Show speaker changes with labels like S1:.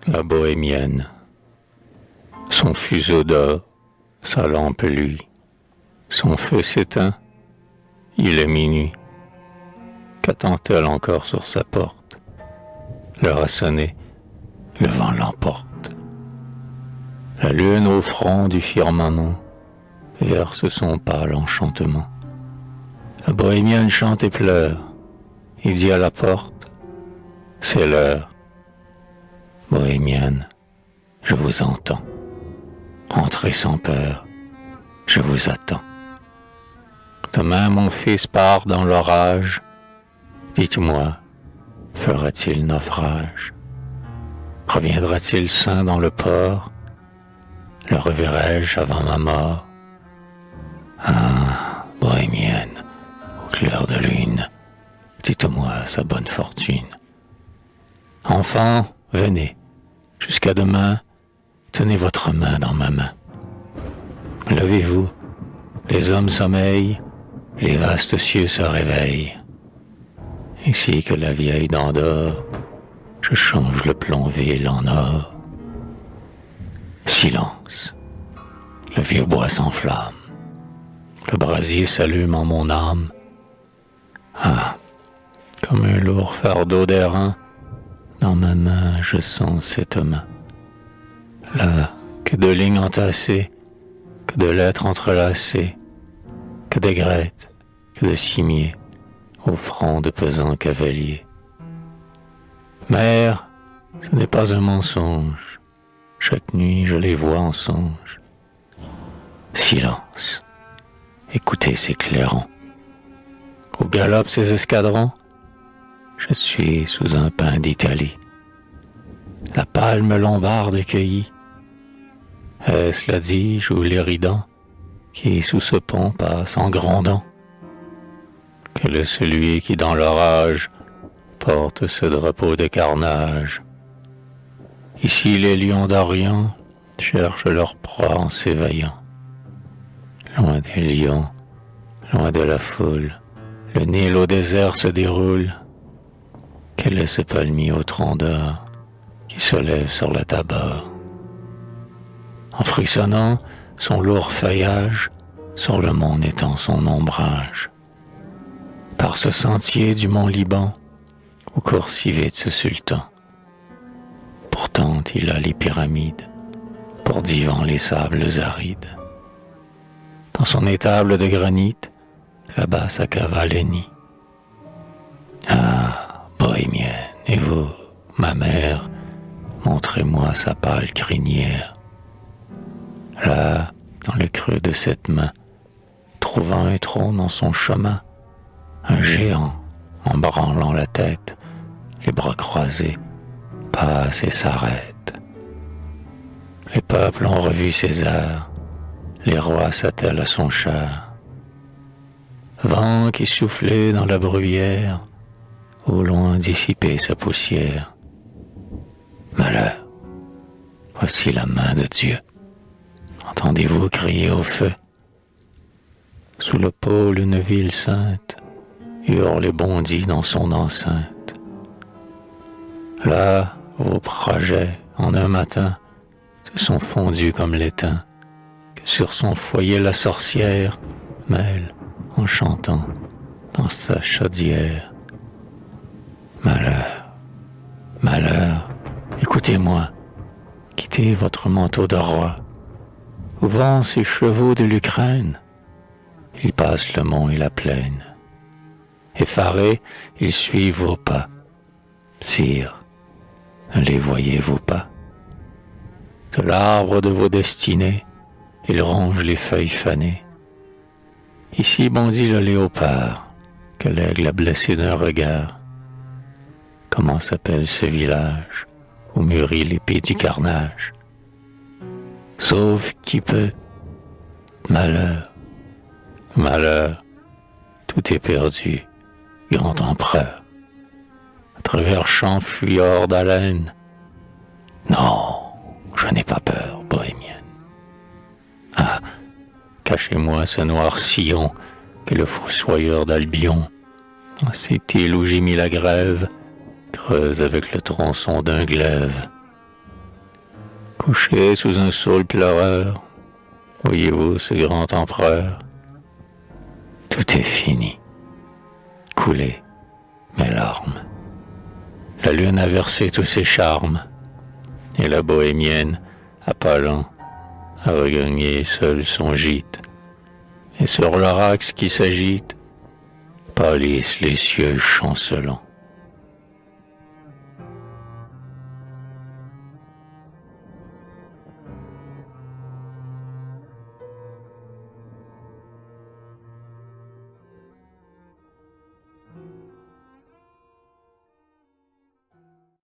S1: la bohémienne. Son fuseau d'or, sa lampe lui, son feu s'éteint, il est minuit. Qu'attend-elle encore sur sa porte? L'heure a sonné, le vent l'emporte. La lune au front du firmament verse son pâle enchantement. La bohémienne chante et pleure, il dit à la porte, c'est l'heure. Bohémienne, je vous entends. Entrez sans peur, je vous attends. Demain mon fils part dans l'orage. Dites-moi, fera-t-il naufrage? Reviendra-t-il sain dans le port? Le reverrai-je avant ma mort? Ah, bohémienne, au clair de lune, dites-moi sa bonne fortune. Enfant, venez, jusqu'à demain, tenez votre main dans ma main. Levez-vous, les hommes sommeillent, les vastes cieux se réveillent. Ainsi que la vieille dent d'or, je change le plomb vil en or. Silence, le vieux bois s'enflamme, le brasier s'allume en mon âme. Ah, comme un lourd fardeau d'airain, dans ma main je sens cette main. Là, que de lignes entassées, que de lettres entrelacées, que d'aigrettes, que de cimiers, au front de pesants cavaliers. Mère, ce n'est pas un mensonge, chaque nuit je les vois en songe. Silence, écoutez ces clairons. Où galopent ces escadrons? Je suis sous un pin d'Italie. La palme lombarde cueillie. Est-ce la Dige ou l'Éridan qui sous ce pont passe en grondant? Quel est celui qui dans l'orage porte ce drapeau de carnage? Ici les lions d'Orient cherchent leur proie en s'éveillant. Loin des lions, loin de la foule, le Nil au désert se déroule. Quel est ce palmier au tronc d'or qui se lève sur le tabac? En frissonnant son lourd feuillage, sur le mont étend son ombrage. Par ce sentier du mont Liban, où court si vite ce sultan. Pourtant il a les pyramides, pour divan les sables arides. Dans son étable de granit, là-bas sa cavale est nid. Ah, bohémienne, et vous, ma mère, montrez-moi sa pâle crinière. Là, dans le creux de cette main, trouvant un trône dans son chemin, un géant, en branlant la tête, les bras croisés, passe et s'arrête. Les peuples ont revu César, les rois s'attellent à son char. Vent qui soufflait dans la bruyère, au loin dissiper sa poussière. Malheur, voici la main de Dieu. Entendez-vous crier au feu? Sous le pôle une ville sainte hurle et bondit dans son enceinte. Là, vos projets, en un matin, se sont fondus comme l'étain, que sur son foyer la sorcière mêle, en chantant, dans sa chaudière. Malheur, malheur, écoutez-moi, quittez votre manteau de roi. Où vont ces chevaux de l'Ukraine? Ils passent le mont et la plaine. Effarés, ils suivent vos pas. Sire, ne les voyez-vous pas? De l'arbre de vos destinées, ils rongent les feuilles fanées. Ici bondit le léopard, que l'aigle a blessé d'un regard. Comment s'appelle ce village où mûrit l'épée du carnage? Sauve qui peut. Malheur, malheur, tout est perdu, grand empereur. À travers champs fuyards d'haleine. Non, je n'ai pas peur, bohémienne. Ah, cachez-moi ce noir sillon que le fossoyeur d'Albion, dans cette île où j'ai mis la grève, creuse avec le tronçon d'un glaive. Couché sous un saule pleureur, voyez-vous ce grand empereur? Tout est fini, coulé mes larmes. La lune a versé tous ses charmes, et la bohémienne, Apollon, a regagné seul son gîte. Et sur l'orax qui s'agite, pâlissent les cieux chancelants.